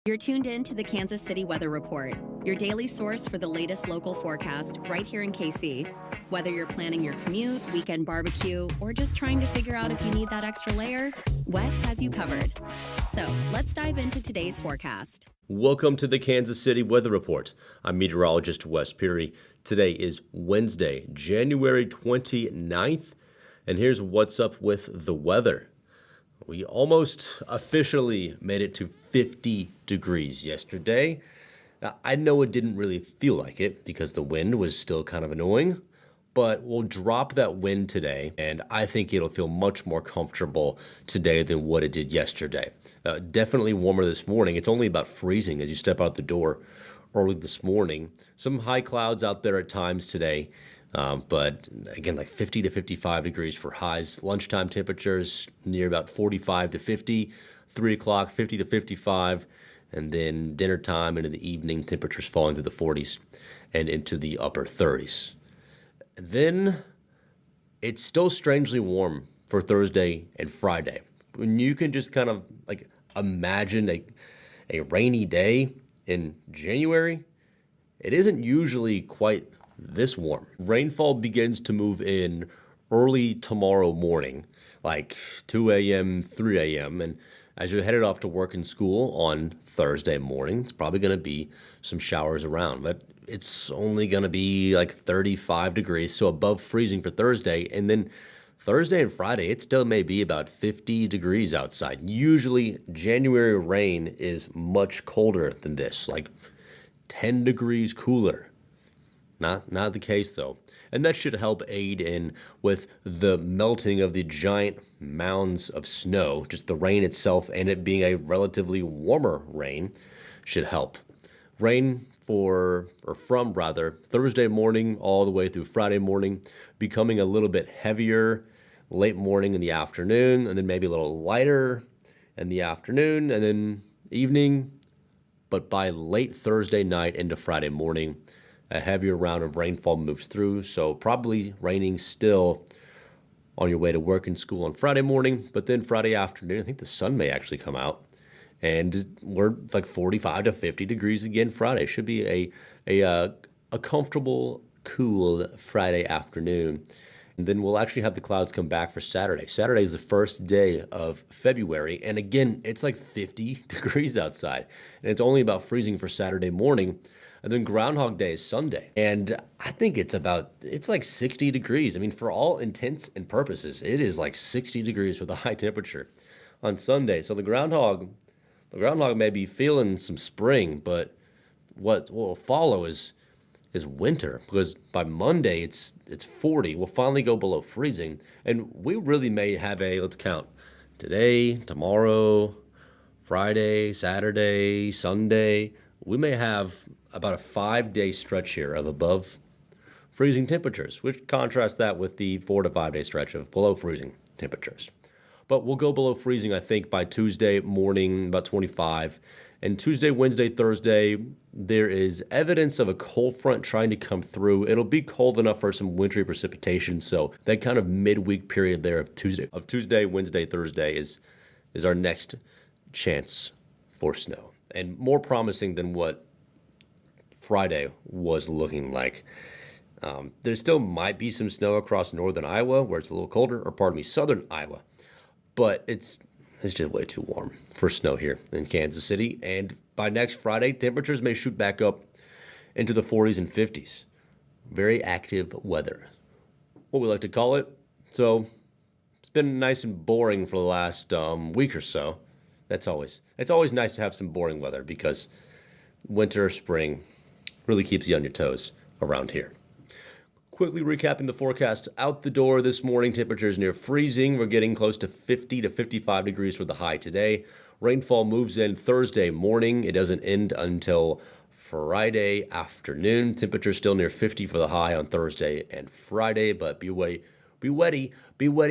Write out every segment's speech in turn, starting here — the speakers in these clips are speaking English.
You're tuned in to the Kansas City Weather Report, your daily source for the latest local forecast right here in KC. Whether you're planning your commute, weekend barbecue, or just trying to figure out if you need that extra layer, Wes has you covered. So let's dive into today's forecast. Welcome to the Kansas City Weather Report. I'm meteorologist Wes Peary. Today is Wednesday, January 29th, and here's what's up with the weather. We almost officially made it to 50 degrees yesterday. Now, I know it didn't really feel like it because the wind was still kind of annoying, but we'll drop that wind today, and I think it'll feel much more comfortable today than what it did yesterday. Definitely warmer this morning. It's only about freezing as you step out the door early this morning. Some high clouds out there at times today, but again, like 50 to 55 degrees for highs. Lunchtime temperatures near about 45 to 50, 3 o'clock, 50 to 55, and then dinner time into the evening, temperatures falling to the 40s and into the upper 30s. Then it's still strangely warm for Thursday and Friday. When you can just kind of like imagine a rainy day in January, it isn't usually quite this warm. Rainfall begins to move in early tomorrow morning, like 2 a.m., 3 a.m., and as you're headed off to work and school on Thursday morning, it's probably going to be some showers around, but it's only going to be like 35 degrees, so above freezing for Thursday. And then Thursday and Friday, it still may be about 50 degrees outside. Usually, January rain is much colder than this, like 10 degrees cooler. Not the case, though. And that should help aid in with the melting of the giant mounds of snow. Just the rain itself and it being a relatively warmer rain should help. Rain from Thursday morning all the way through Friday morning, becoming a little bit heavier late morning in the afternoon, and then maybe a little lighter in the afternoon, and then evening. But by late Thursday night into Friday morning, a heavier round of rainfall moves through, so probably raining still on your way to work and school on Friday morning, but then Friday afternoon, I think the sun may actually come out, and we're like 45 to 50 degrees again Friday. Should be a comfortable, cool Friday afternoon. And then we'll actually have the clouds come back for Saturday. Saturday is the first day of February, and again, it's like 50 degrees outside, and it's only about freezing for Saturday morning. And then Groundhog Day is Sunday. And I think it's like 60 degrees. I mean, for all intents and purposes, it is like 60 degrees for the high temperature on Sunday. So the groundhog may be feeling some spring, but what will follow is winter, because by Monday it's 40. We'll finally go below freezing. And we really may have let's count, today, tomorrow, Friday, Saturday, Sunday. We may have about a 5-day stretch here of above freezing temperatures, which contrasts that with the 4 to 5 day stretch of below freezing temperatures. But we'll go below freezing, I think, by Tuesday morning, about 25. And Tuesday, Wednesday, Thursday, there is evidence of a cold front trying to come through. It'll be cold enough for some wintry precipitation, so that kind of midweek period there of Tuesday, Wednesday, Thursday is our next chance for snow. And more promising than what Friday was looking like. There still might be some snow across northern Iowa where it's a little colder, or southern Iowa. But it's just way too warm for snow here in Kansas City. And by next Friday, temperatures may shoot back up into the 40s and 50s. Very active weather, what we like to call it. So it's been nice and boring for the last week or so. It's always nice to have some boring weather because winter or spring really keeps you on your toes around here. Quickly recapping the forecast out the door this morning, temperatures near freezing. We're getting close to 50 to 55 degrees for the high today. Rainfall moves in Thursday morning. It doesn't end until Friday afternoon. Temperatures still near 50 for the high on Thursday and Friday, but be ready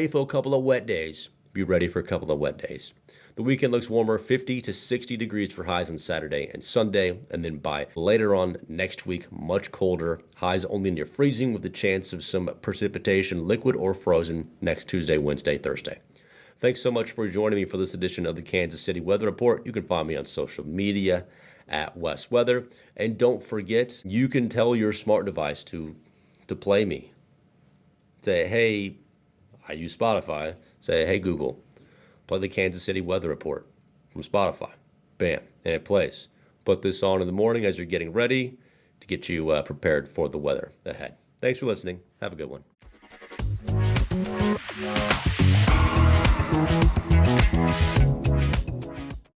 for a couple of wet days. Be ready for a couple of wet days. The weekend looks warmer, 50 to 60 degrees for highs on Saturday and Sunday, and then by later on next week, much colder. Highs only near freezing with the chance of some precipitation, liquid or frozen, next Tuesday, Wednesday, Thursday. Thanks so much for joining me for this edition of the Kansas City Weather Report. You can find me on social media at Wes Weather. And don't forget, you can tell your smart device to play me. Say, hey, I use Spotify. Say, hey, Google, play the Kansas City Weather Report from Spotify. Bam, and it plays. Put this on in the morning as you're getting ready to get you prepared for the weather ahead. Thanks for listening. Have a good one.